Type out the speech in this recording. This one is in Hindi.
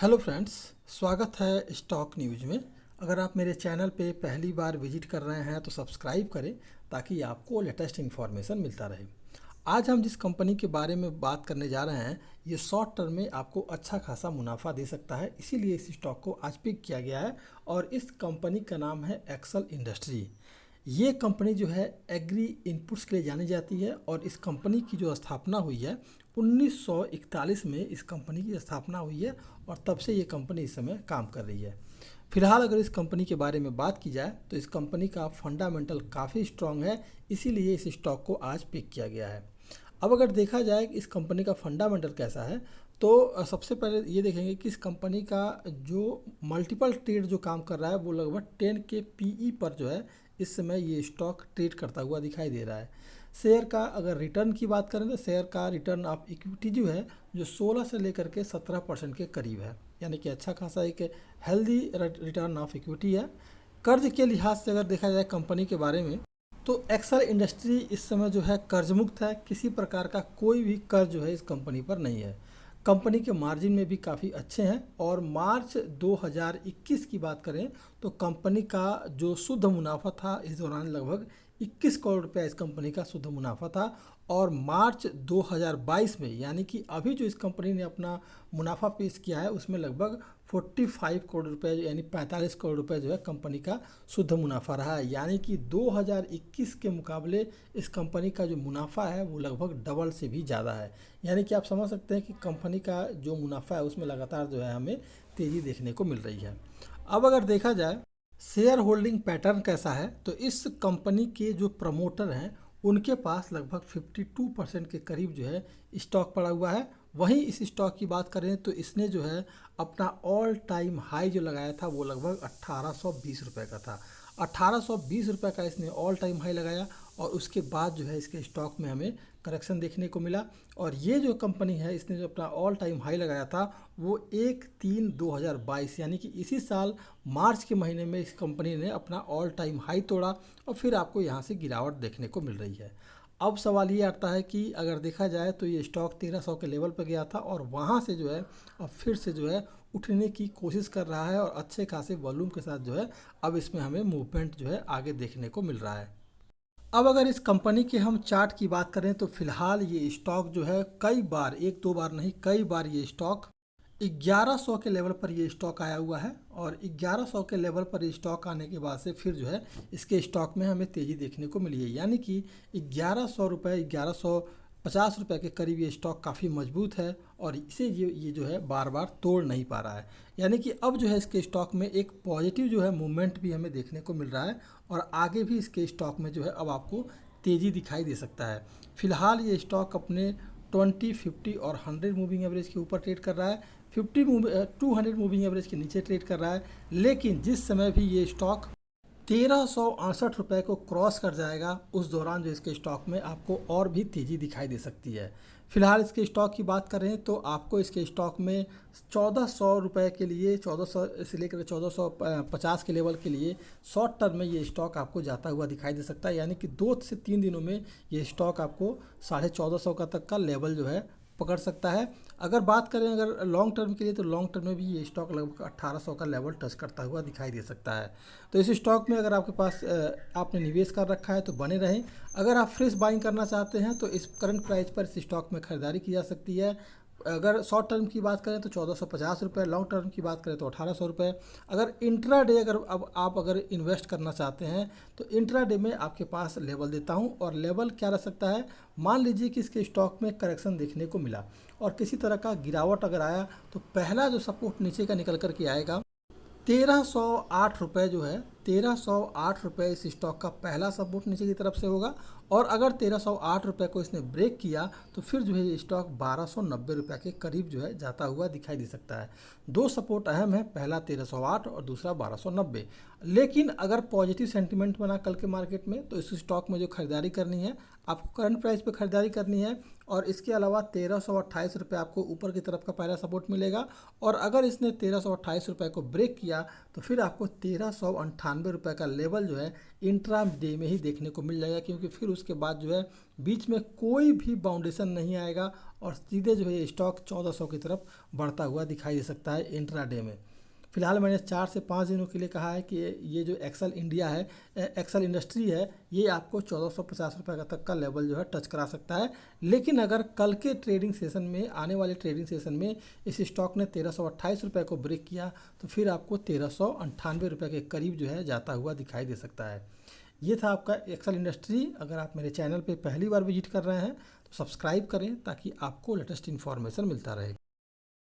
हेलो फ्रेंड्स, स्वागत है स्टॉक न्यूज़ में। अगर आप मेरे चैनल पे पहली बार विजिट कर रहे हैं तो सब्सक्राइब करें ताकि आपको लेटेस्ट इन्फॉर्मेशन मिलता रहे। आज हम जिस कंपनी के बारे में बात करने जा रहे हैं ये शॉर्ट टर्म में आपको अच्छा खासा मुनाफा दे सकता है, इसीलिए इस स्टॉक को आज पिक किया गया है और इस कंपनी का नाम है एक्सेल इंडस्ट्री। ये कंपनी जो है एग्री इनपुट्स के लिए जानी जाती है और इस कंपनी की जो स्थापना हुई है 1941 में इस कंपनी की स्थापना हुई है और तब से ये कंपनी इस समय काम कर रही है। फिलहाल अगर इस कंपनी के बारे में बात की जाए तो इस कंपनी का फंडामेंटल काफ़ी स्ट्रांग है, इसीलिए इस स्टॉक को आज पिक किया गया है। अब अगर देखा जाए कि इस कंपनी का फंडामेंटल कैसा है तो सबसे पहले ये देखेंगे कि इस कंपनी का जो मल्टीपल ट्रेड जो काम कर रहा है वो लगभग 10 के पीई पर जो है इस समय ये स्टॉक ट्रेड करता हुआ दिखाई दे रहा है। शेयर का अगर रिटर्न की बात करें तो शेयर का रिटर्न ऑफ इक्विटी जो है जो 16 से लेकर के 17% के करीब है, यानी कि अच्छा खासा एक हेल्दी रिटर्न ऑफ इक्विटी है। कर्ज के लिहाज से अगर देखा जाए कंपनी के बारे में तो एक्सेल इंडस्ट्री इस समय जो है कर्ज मुक्त है, किसी प्रकार का कोई भी कर्ज जो है इस कंपनी पर नहीं है। कंपनी के मार्जिन में भी काफ़ी अच्छे हैं और मार्च 2021 की बात करें तो कंपनी का जो शुद्ध मुनाफा था इस दौरान लगभग 21 करोड़ रुपया इस कंपनी का शुद्ध मुनाफा था। और मार्च 2022 में यानी कि अभी जो इस कंपनी ने अपना मुनाफा पेश किया है उसमें लगभग 45 करोड़ रुपए यानी 45 करोड़ रुपए जो है कंपनी का शुद्ध मुनाफा रहा है, यानी कि 2021 के मुकाबले इस कंपनी का जो मुनाफा है वो लगभग डबल से भी ज़्यादा है। यानी कि आप समझ सकते हैं कि कंपनी का जो मुनाफा है उसमें लगातार जो है हमें तेज़ी देखने को मिल रही है। अब अगर देखा जाए शेयर होल्डिंग पैटर्न कैसा है तो इस कंपनी के जो प्रमोटर हैं उनके पास लगभग 52% के करीब जो है स्टॉक पड़ा हुआ है। वहीं इस स्टॉक की बात करें तो इसने जो है अपना ऑल टाइम हाई जो लगाया था वो लगभग 1820 रुपये का था। 1820 रुपये का इसने ऑल टाइम हाई लगाया और उसके बाद जो है इसके स्टॉक में हमें करेक्शन देखने को मिला। और ये जो कंपनी है इसने जो अपना ऑल टाइम हाई लगाया था वो 1/3/2022 यानी कि इसी साल मार्च के महीने में इस कंपनी ने अपना ऑल टाइम हाई तोड़ा और फिर आपको यहाँ से गिरावट देखने को मिल रही है। अब सवाल ये आता है कि अगर देखा जाए तो ये स्टॉक 1300 के लेवल पर गया था और वहाँ से जो है अब फिर से जो है उठने की कोशिश कर रहा है और अच्छे खासे वॉल्यूम के साथ जो है अब इसमें हमें मूवमेंट जो है आगे देखने को मिल रहा है। अब अगर इस कंपनी के हम चार्ट की बात करें तो फिलहाल ये स्टॉक जो है कई बार, एक दो बार नहीं कई बार ये स्टॉक 1100 के लेवल पर ये स्टॉक आया हुआ है और 1100 के लेवल पर ये स्टॉक आने के बाद से फिर जो है इसके स्टॉक में हमें तेज़ी देखने को मिली है, यानी कि 1100 रुपये 1150 रुपये के करीब ये स्टॉक काफ़ी मजबूत है और इसे ये जो है बार बार तोड़ नहीं पा रहा है। यानी कि अब जो है इसके स्टॉक में एक पॉजिटिव जो है मूवमेंट भी हमें देखने को मिल रहा है और आगे भी इसके स्टॉक में जो है अब आपको तेज़ी दिखाई दे सकता है। फिलहाल ये स्टॉक अपने 20, 50 और 100 मूविंग एवरेज के ऊपर ट्रेड कर रहा है, 200 मूविंग एवरेज के नीचे ट्रेड कर रहा है। लेकिन जिस समय भी ये स्टॉक 1368 रुपये को क्रॉस कर जाएगा उस दौरान जो इसके स्टॉक में आपको और भी तेज़ी दिखाई दे सकती है। फिलहाल इसके स्टॉक की बात करें तो आपको इसके स्टॉक में 1400 रुपये के लिए 1400 से लेकर 1450 के लेवल के लिए शॉर्ट टर्म में ये स्टॉक आपको जाता हुआ दिखाई दे सकता है, यानी कि 2 से 3 दिनों में ये स्टॉक आपको 1450 का तक का लेवल जो है पकड़ सकता है। अगर बात करें अगर लॉन्ग टर्म के लिए तो लॉन्ग टर्म में भी ये स्टॉक लगभग 1800 का लेवल टच करता हुआ दिखाई दे सकता है। तो इस स्टॉक में अगर आपके पास आपने निवेश कर रखा है तो बने रहें। अगर आप फ्रेश बाइंग करना चाहते हैं तो इस करंट प्राइस पर इस स्टॉक में खरीदारी की जा सकती है। अगर शॉर्ट टर्म की बात करें तो 1450 रुपये, लॉन्ग टर्म की बात करें तो 1800 रुपये। अगर इंट्रा डे अगर अब आप अगर इन्वेस्ट करना चाहते हैं तो इंट्रा डे में आपके पास लेवल देता हूं और लेवल क्या रह सकता है, मान लीजिए कि इसके स्टॉक में करेक्शन देखने को मिला और किसी तरह का गिरावट अगर आया तो पहला जो सपोर्ट नीचे का निकल कर के आएगा 1308 रुपये जो है 1308 रुपये इस स्टॉक का पहला सपोर्ट नीचे की तरफ से होगा और अगर 1308 रुपये को इसने ब्रेक किया तो फिर जो है ये स्टॉक 1290 रुपये के करीब जो है जाता हुआ दिखाई दे सकता है। दो सपोर्ट अहम है, पहला 1308 और दूसरा 1290। लेकिन अगर पॉजिटिव सेंटीमेंट बना कल के मार्केट में तो इस स्टॉक में जो खरीदारी करनी है आपको करंट प्राइस पे खरीदारी करनी है और इसके अलावा 1328 रुपये आपको ऊपर की तरफ का पहला सपोर्ट मिलेगा और अगर इसने 1328 रुपये को ब्रेक किया तो फिर आपको 1398 रुपये का लेवल जो है इंट्रा डे में ही देखने को मिल जाएगा, क्योंकि फिर उसके बाद जो है बीच में कोई भी बाउंडेशन नहीं आएगा और सीधे जो है ये स्टॉक 1400 की तरफ बढ़ता हुआ दिखाई दे सकता है इंट्राडे में। फिलहाल मैंने 4 से 5 दिनों के लिए कहा है कि ये जो एक्सेल इंडिया है, एक्सेल इंडस्ट्री है, ये आपको 1450 रुपये तक का लेवल जो है टच करा सकता है। लेकिन अगर कल के ट्रेडिंग सेशन में, आने वाले ट्रेडिंग सेशन में इस स्टॉक ने 1328 रुपये को ब्रेक किया तो फिर आपको 1398 रुपये के करीब जो है जाता हुआ दिखाई दे सकता है। ये था आपका एक्सेल इंडस्ट्री। अगर आप मेरे चैनल पे पहली बार विजिट कर रहे हैं तो सब्सक्राइब करें ताकि आपको लेटेस्ट इन्फॉर्मेशन मिलता रहे।